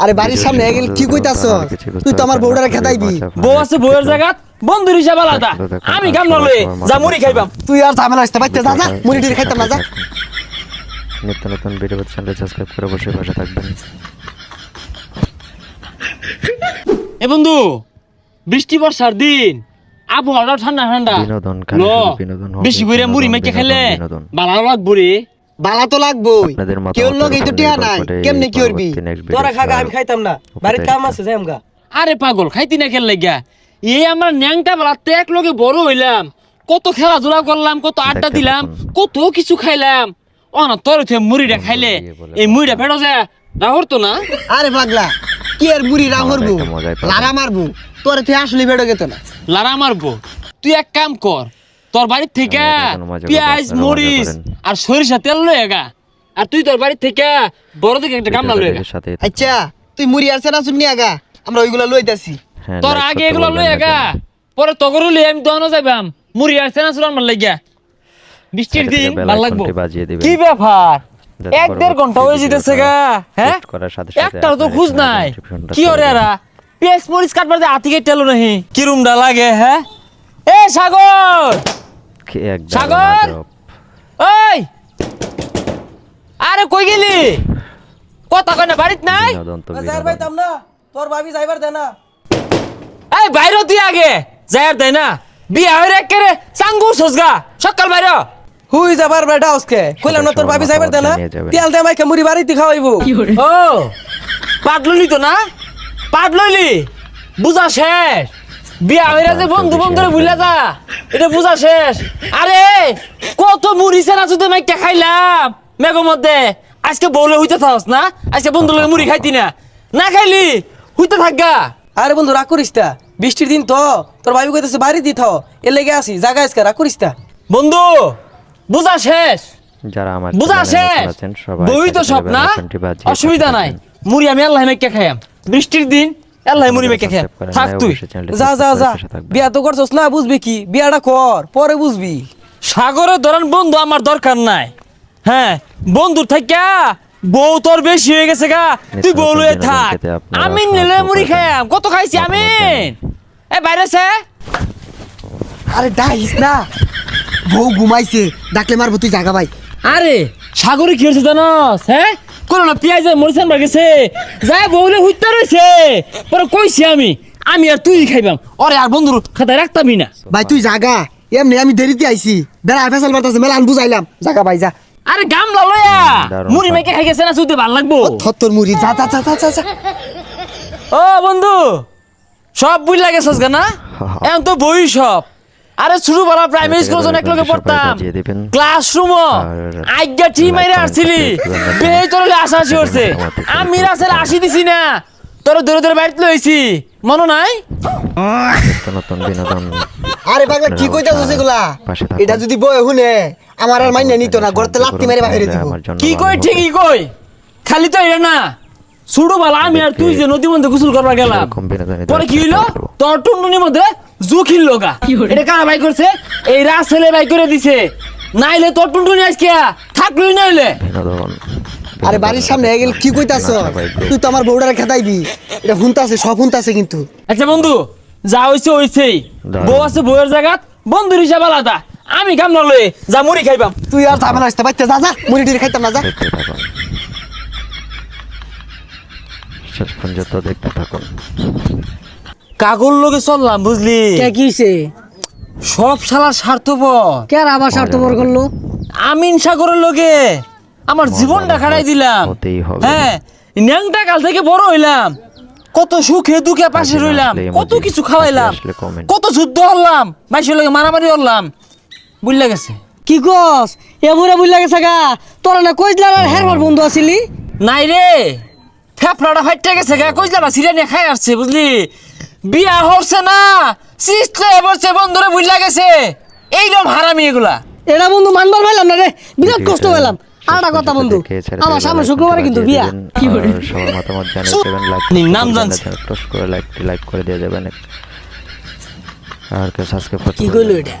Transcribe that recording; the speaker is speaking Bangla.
আরে বাড়ির সামনে গেল কি কইতাছ? তুই তো আমার বউডারে খেদাইবি। বউ আছে বউয়ের জায়গা বন্ধুর হিসাব আলাদা। আমি কাম নলে যা মুড়ি খাইবাম। তুই আর ঝামেলা আসতে বাইতে যা যা মুড়ি টুড়ি খাইতাম না যা। নিত্য নতুন ভিডিও চ্যানেল সাবস্ক্রাইব করে অবশ্যই পাশে থাকবেন। এ বন্ধু বৃষ্টি বর্ষার দিন আবহাওয়াটা ঠান্ডা ঠান্ডা বিনোদন বিনোদন বেশি করে মুড়ি মেখে খেলে ভালো লাগবো রে। বালা তো লাগবই। কেউ লোক এই তো টিয়া নাই কেমনে কি করবি? তোরা খাগা আমি খাইতাম না, বাড়ির কাম আছে যাই আমগা। আরে পাগল খাইতি না খেল লাগিয়া এই আমরা ন্যাংটা বেলাতে এক লগে বড় হইলাম, কত খেলাধুলা করলাম, কত আড্ডা দিলাম, কত কিছু খাইলাম। ও না তোর মুড়িটা খাইলে এই মুড়িটা ফেটো যায় রাহর তো না। আরে পাগলা কি আর মুড়ি রাহরবো লারা মারবো, তোর তুই আসলে বেড়ে গেত না লারা মারবো। তুই এক কাম কর, তোর বাড়ির থেকে পেঁয়াজ মরিচ আর সরিষা তেল লয়ে গা, আর তুই তোর বাড়ির থেকে বড় দিকে একটা গামলা লয়ে গা। আচ্ছা তুই মুড়ি আর সেনা শুনি আগা, আমরা ওইগুলা লইতাছি। তোর আগে এগুলো লয়ে গা, পরে তগরু লই আমি দহনো যাইবাম মুড়ি আর সেনা শুন আমার লাগিয়া। বৃষ্টির দিন ভালো লাগবো। কি ব্যাপার 1-1.5 ঘন্টা হয়ে যেতেছে গা, হ্যাঁ একটাও তো খুঁজ নাই। কি ওরে এরা পেঁয়াজ মরিচ কাটবার যে হাতি কেটে এলো নাহি, কিরুমটা লাগে। হ্যাঁ এ সাগর সাগর ওই আরে কই গেলি? কথা কই না বাড়িত নাই? যাইবার পাইতাম না, তোর ভাবি যাইবার দে না। এই বাইরে তুই আগে যাইবার দেয় না, বিয়া হইরে একেরে চাঙ্গু সজগা সকাল বাইরে হুই যাবার বেটা আজকে কইলাম না তোর ভাবি যাইবার দে না, তেল দে মাইকে মুড়ি বাড়িতে খাওয়াইবো। ও পাট লইলি তো না, পাট লইলি বুঝা শেষ। বিয়া হইরা যে বন্ধু বন্ধুরে ভুলে যা, এটা বুঝা শেষ। আরে কত মুড়ি সেনা শুধু মাইকা খাইলাম মেঘের মধ্যে, আজকে বউলে হইতে থাকস না, আজকে বন্ধু লগে মুড়ি খাইতি না, না খাইলি হইতে থাকগা। আরে বন্ধু রাগ করিস তা, বৃষ্টির দিন তো তোর ভাবি কইতেছে বাড়ি দি থাও, এর লেগে আসি জায়গা আজকে রাগ করিস তা। বন্ধু বুঝা শেষ, যারা আমার বুঝা শেষ, বই তো সব না, অসুবিধা নাই। মুড়ি আমি আল্লাহ মেকে খাইয়াম, বৃষ্টির দিন আল্লাহ মুড়ি মেকে খাইয়াম। থাক তুই যা যা যা, বিয়া তো করছস না, বুঝবি কি বিয়াটা কর পরে বুঝবি। সাগরের ধরেন বন্ধু আমার দরকার নাই। হ্যাঁ বন্ধুর থাকা বউ তোর বেশি হয়ে গেছে গা, তুই বউ লয়ে থাক, আমি নিলে মুড়ি খাইয়াম। কত খাইছি আমি এ বাইরে সে। আরে ডাইস না, বউ ঘুমাইছে, ডাকলে মারবো তুই জাগা ভাই। আরে সাগরে কি হয়েছে জানোস? হ্যাঁ কোনো না পেঁয়াজ মরিচান বাগেছে যাই বউলে হুইতে রয়েছে, পরে কইছি আমি আর তুই খাইবাম, ওরে আর বন্ধুর খাতায় রাখতামই না। ভাই তুই জাগা, এমনি আমি দেরিতে আইছি, বেড়া ফেসাল বাতাসে মেলা আন বুঝাইলাম, জাগা ভাই যা। আরে গামলা লয়া মুড়ি মেকে খাই গেছে না, শুধু ভাল লাগবো। তোর মুড়ি যা যা যা যা যা। ও বন্ধু সব বুঝ লাগে সজগা না, এখন তো বই সব। আরে ছোটবেলা প্রাইমারি স্কুল যখন একলগে পড়তাম, ক্লাসরুম আজ্ঞা টি মাইরে আসছিলি, বেই তোর আশাশি করছে, আমি রাসেল আসি দিছি না, তোর ধরে ধরে বাড়িতে লইছি, মনে নাই? নতুন বিনোদন। আরে পাগলা কি কইতাছস এগুলা? এটা যদি বই শুনে আমার আর মাইনে নিত না, গড়তে লাত্তি মেরে বাইরে দিব। কি কই ঠিকই কই, খালি তো এটা না। ছোটবেলা আমি আর তুই যে নদী মধ্যে গোসল করবার গেলাম, পরে কি হইলো তোর টুনটুনির মধ্যে জুখিল লগা, এটা কারা বাই করছে? এই রাসেলে বাই করে দিছে, নাইলে তোর টুনটুনি আজকে থাকলই নাইলে। আরে বাড়ির সামনে গেল কি কইতাছ? তুই তো আমার বউডারে খেদাইবি, এটা হুনতাছে সব হুনতাছে কিন্তু। আচ্ছা বন্ধু যা হইছে হইছেই, বউ আছে বউয়ের জায়গা, বন্ধুর হিসাব আলাদা। আমি কাম না লয়ে যা মুড়ি খাইবাম। তুই আর ঝামেলা আসতে বাইতে যা যা মুড়ি টুড়ি খাইতাম না যা। শেষ পর্যন্ত দেখতে থাকুন। কাগল লগে চললাম বুঝলি, কে কিছে সব শালা স্বার্থপর। কে আবার স্বার্থপর করলো? আমিন সাগরের লগে আমার জীবনটা খাড়াই দিলাম। হ্যাঁ ন্যাংটা কাল থেকে বড় হইলাম, কত সুখে দুঃখে পাশে রইলাম, কত কিছু খাওয়াইলাম, কত যুদ্ধ হলাম, মাইশের লগে মারামারি হলাম, বুঝলা গেছে। কি কস এমুরা বুঝলা গেছে গা? তোরা না কইলা আর হেরবার বন্ধু আছিলি? নাই রে ফেফড়াটা ফাইটে গেছে গা, কইলা সিরিয়া নিয়ে খাই আসছে বুঝলি। বিয়া হচ্ছে না সিস্টে বসে বন্ধুরে বুঝলা গেছে, এইরকম হারামি এগুলা। এটা বন্ধু মানবার পাইলাম না রে, বিরাট কষ্ট পেলাম। আরেকটা কথা বন্ধু, আমার সামনে শুক্রবারে কিন্তু বিয়া। কি করে সবার মতামত জানিয়ে দেবেন, নাম জানছে করে লাইক করে দিয়ে যাবেন, আর কে সাবস্ক্রাইব করতে কি কইলো এটা?